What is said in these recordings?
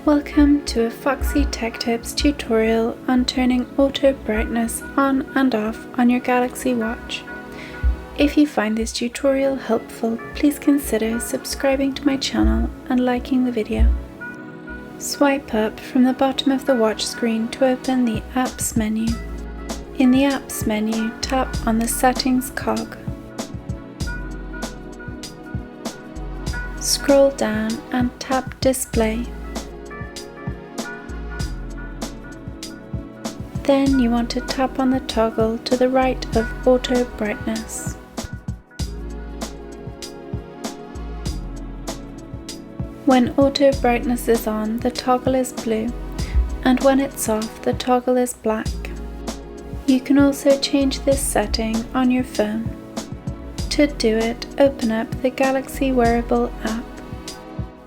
Welcome to a Foxy Tech Tips tutorial on turning auto brightness on and off on your Galaxy Watch. If you find this tutorial helpful, please consider subscribing to my channel and liking the video. Swipe up from the bottom of the watch screen to open the Apps menu. In the Apps menu, tap on the Settings cog. Scroll down and tap Display. Then you want to tap on the toggle to the right of Auto Brightness. When Auto Brightness is on, the toggle is blue, and when it's off, the toggle is black. You can also change this setting on your phone. To do it, open up the Galaxy Wearable app.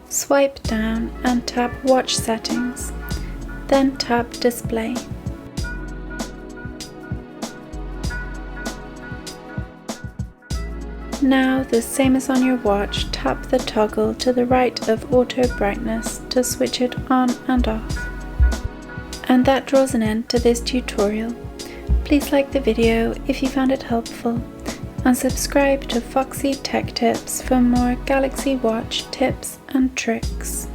Swipe down and tap Watch Settings, then tap Display. Now, the same as on your watch, tap the toggle to the right of Auto Brightness to switch it on and off. And that draws an end to this tutorial. Please like the video if you found it helpful, and subscribe to Foxy Tech Tips for more Galaxy Watch tips and tricks.